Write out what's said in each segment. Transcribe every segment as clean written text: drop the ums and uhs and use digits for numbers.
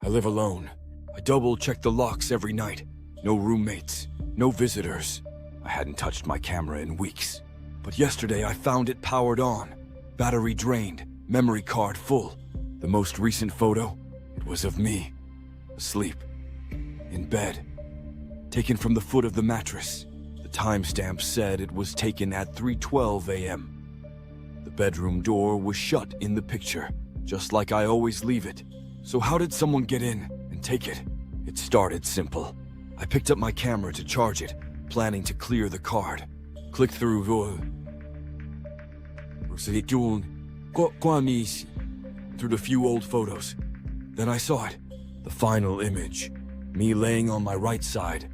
I live alone. I double-check the locks every night. No roommates, no visitors. I hadn't touched my camera in weeks. But yesterday I found it powered on. Battery drained, memory card full. The most recent photo, it was of me, asleep, in bed, taken from the foot of the mattress. The timestamp said it was taken at 3:12 a.m. The bedroom door was shut in the picture, just like I always leave it. So how did someone get in and take it? It started simple. I picked up my camera to charge it, planning to clear the card. Click through the few old photos. Then I saw it. The final image. Me laying on my right side.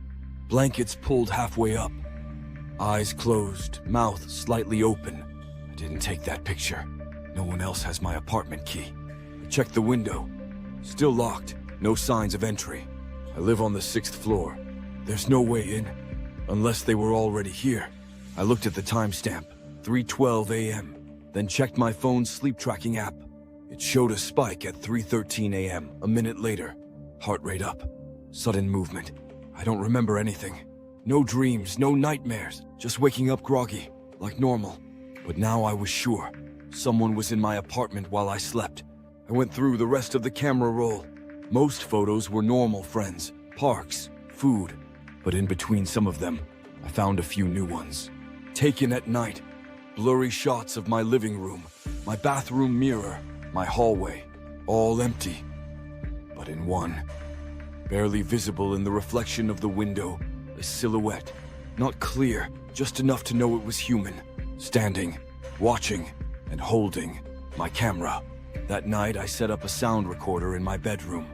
Blankets pulled halfway up. Eyes closed, mouth slightly open. I didn't take that picture. No one else has my apartment key. I checked the window. Still locked. No signs of entry. I live on the 6th floor. There's no way in, unless they were already here. I looked at the timestamp, 3:12 a.m., then checked my phone's sleep tracking app. It showed a spike at 3:13 a.m., a minute later. Heart rate up. Sudden movement. I don't remember anything. No dreams, no nightmares, just waking up groggy, like normal. But now I was sure. Someone was in my apartment while I slept. I went through the rest of the camera roll. Most photos were normal friends, parks, food. But in between some of them, I found a few new ones. Taken at night. Blurry shots of my living room, my bathroom mirror, my hallway, all empty. But in one, barely visible in the reflection of the window, a silhouette. Not clear, just enough to know it was human. Standing, watching, and holding my camera. That night, I set up a sound recorder in my bedroom.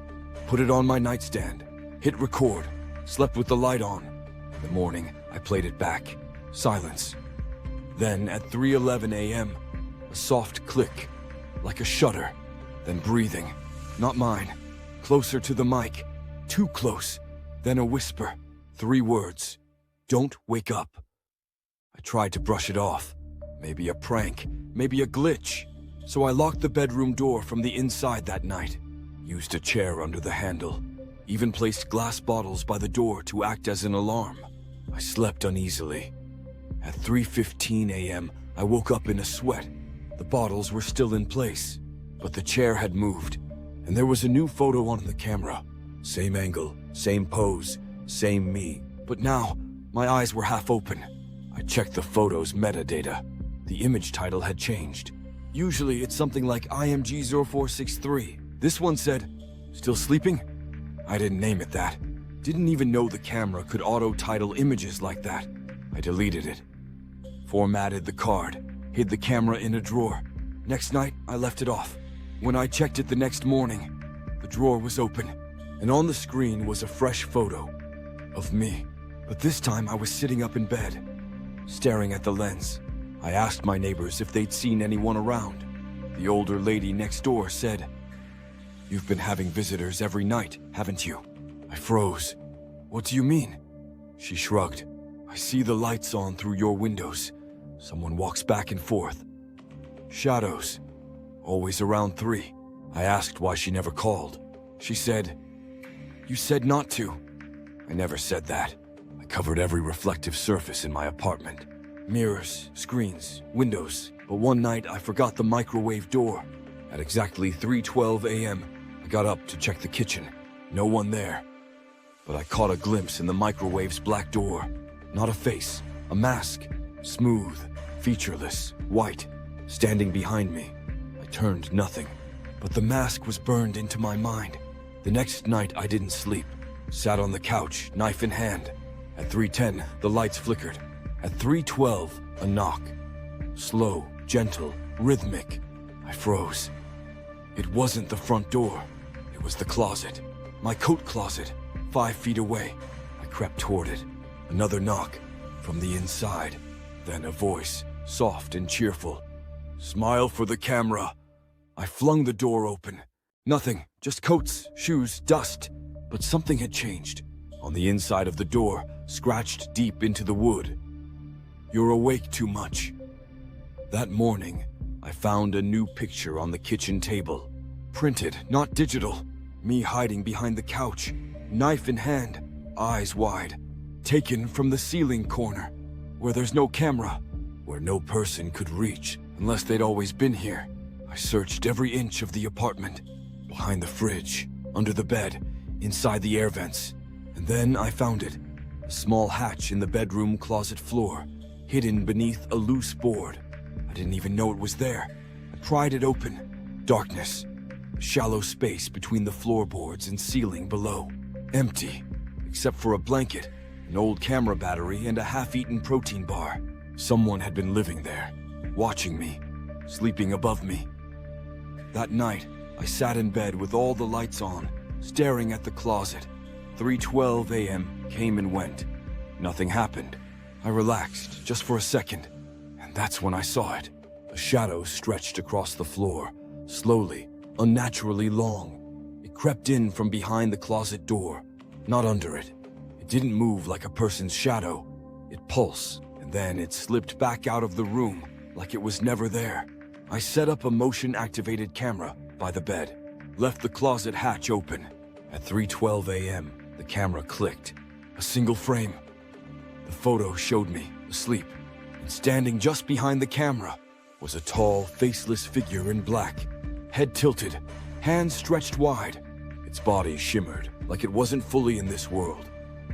Put it on my nightstand. Hit record. Slept with the light on. In the morning, I played it back. Silence. Then, at 3:11 a.m., a soft click, like a shutter. Then breathing. Not mine. Closer to the mic. Too close. Then a whisper. 3 words. Don't wake up. I tried to brush it off. Maybe a prank. Maybe a glitch. So I locked the bedroom door from the inside that night. Used a chair under the handle. Even placed glass bottles by the door to act as an alarm. I slept uneasily. At 3:15 a.m., I woke up in a sweat. The bottles were still in place, but the chair had moved, and there was a new photo on the camera. Same angle, same pose, same me. But now, my eyes were half open. I checked the photo's metadata. The image title had changed. Usually it's something like IMG0463. This one said, "Still sleeping?" I didn't name it that. Didn't even know the camera could auto-title images like that. I deleted it. Formatted the card. Hid the camera in a drawer. Next night, I left it off. When I checked it the next morning, the drawer was open, and on the screen was a fresh photo of me. But this time I was sitting up in bed, staring at the lens. I asked my neighbors if they'd seen anyone around. The older lady next door said, "You've been having visitors every night, haven't you?" I froze. "What do you mean?" She shrugged. "I see the lights on through your windows. Someone walks back and forth. Shadows. Always around 3. I asked why she never called. She said, "You said not to." I never said that. I covered every reflective surface in my apartment. Mirrors, screens, windows. But one night I forgot the microwave door. At exactly 3:12 a.m., I got up to check the kitchen. No one there. But I caught a glimpse in the microwave's black door. Not a face, a mask. Smooth, featureless, white, standing behind me. I turned nothing. But the mask was burned into my mind. The next night I didn't sleep. Sat on the couch, knife in hand. At 3:10, the lights flickered. At 3:12, a knock. Slow, gentle, rhythmic. I froze. It wasn't the front door. It was the closet. My coat closet, 5 feet away. I crept toward it. Another knock from the inside. Then a voice, soft and cheerful. "Smile for the camera." I flung the door open. Nothing, just coats, shoes, dust. But something had changed. On the inside of the door, scratched deep into the wood. "You're awake too much." That morning, I found a new picture on the kitchen table. Printed, not digital. Me hiding behind the couch, knife in hand, eyes wide, taken from the ceiling corner, where there's no camera, where no person could reach unless they'd always been here. I searched every inch of the apartment, behind the fridge, under the bed, inside the air vents, and then I found it. A small hatch in the bedroom closet floor, hidden beneath a loose board. I didn't even know it was there. I pried it open. Darkness. A shallow space between the floorboards and ceiling below. Empty, except for a blanket, an old camera battery, and a half-eaten protein bar. Someone had been living there, watching me, sleeping above me. That night, I sat in bed with all the lights on, staring at the closet. 3:12 a.m. came and went. Nothing happened. I relaxed just for a second, and that's when I saw it. A shadow stretched across the floor, slowly, unnaturally long. It crept in from behind the closet door, not under it. It didn't move like a person's shadow. It pulsed, and then it slipped back out of the room like it was never there. I set up a motion-activated camera by the bed, left the closet hatch open. At 3:12 a.m., the camera clicked. A single frame. The photo showed me, asleep, and standing just behind the camera was a tall, faceless figure in black, head tilted, hands stretched wide. Its body shimmered like it wasn't fully in this world,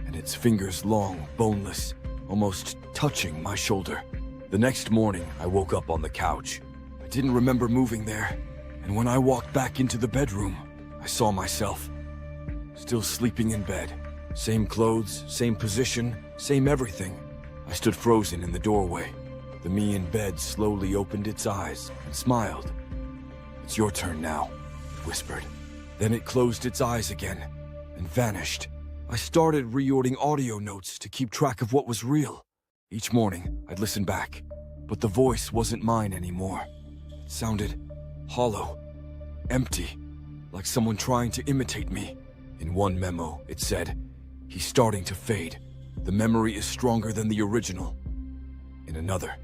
and its fingers long, boneless, almost touching my shoulder. The next morning, I woke up on the couch. I didn't remember moving there, and when I walked back into the bedroom, I saw myself, still sleeping in bed. Same clothes, same position, same everything. I stood frozen in the doorway. The me in bed slowly opened its eyes and smiled. "It's your turn now," it whispered. Then it closed its eyes again and vanished. I started reordering audio notes to keep track of what was real. Each morning, I'd listen back, but the voice wasn't mine anymore. It sounded hollow, empty, like someone trying to imitate me. In one memo, it said, "He's starting to fade. The memory is stronger than the original." In another,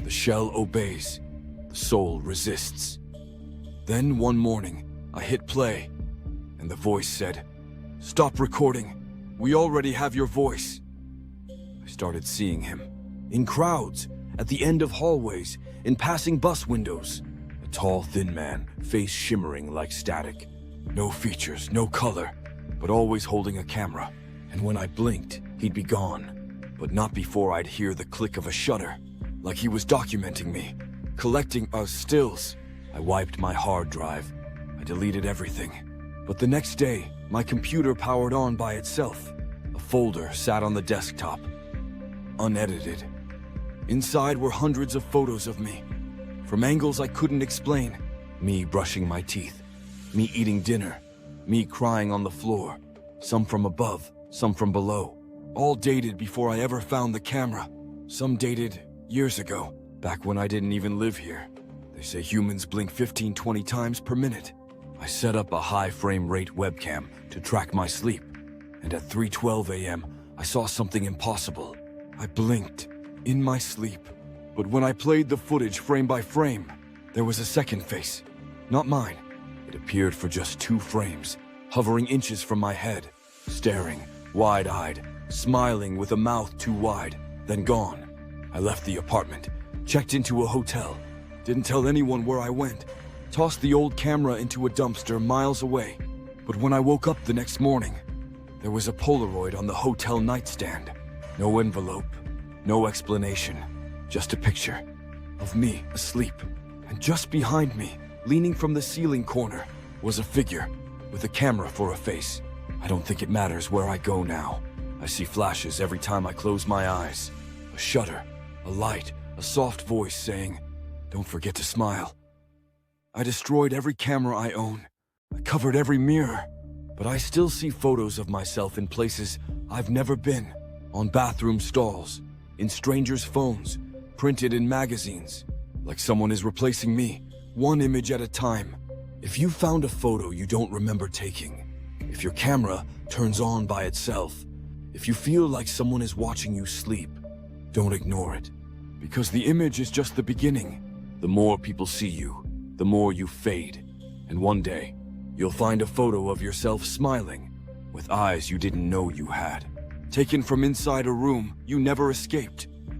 "The shell obeys. The soul resists." Then one morning, I hit play, and the voice said, "Stop recording. We already have your voice." I started seeing him. In crowds, at the end of hallways, in passing bus windows. A tall, thin man, face shimmering like static. No features, no color, but always holding a camera. And when I blinked, he'd be gone. But not before I'd hear the click of a shutter, like he was documenting me, collecting us stills. I wiped my hard drive. I deleted everything. But the next day, my computer powered on by itself. A folder sat on the desktop, unedited. Inside were hundreds of photos of me, from angles I couldn't explain. Me brushing my teeth, me eating dinner, me crying on the floor, some from above, some from below. All dated before I ever found the camera. Some dated years ago, back when I didn't even live here. They say humans blink 15-20 times per minute. I set up a high frame rate webcam to track my sleep, and at 3:12 a.m., I saw something impossible. I blinked, in my sleep, but when I played the footage frame by frame, there was a second face, not mine. It appeared for just 2 frames, hovering inches from my head, staring, wide-eyed, smiling with a mouth too wide, then gone. I left the apartment, checked into a hotel, didn't tell anyone where I went, tossed the old camera into a dumpster miles away. But when I woke up the next morning, there was a Polaroid on the hotel nightstand. No envelope, no explanation, just a picture of me asleep. And just behind me, leaning from the ceiling corner, was a figure with a camera for a face. I don't think it matters where I go now. I see flashes every time I close my eyes. A shudder, a light, a soft voice saying, "Don't forget to smile." I destroyed every camera I own. I covered every mirror. But I still see photos of myself in places I've never been. On bathroom stalls, in strangers' phones, printed in magazines. Like someone is replacing me, one image at a time. If you found a photo you don't remember taking, if your camera turns on by itself, if you feel like someone is watching you sleep, don't ignore it. Because the image is just the beginning. The more people see you, the more you fade. And one day, You'll find a photo of yourself smiling, with eyes you didn't know you had. Taken from inside a room you never escaped.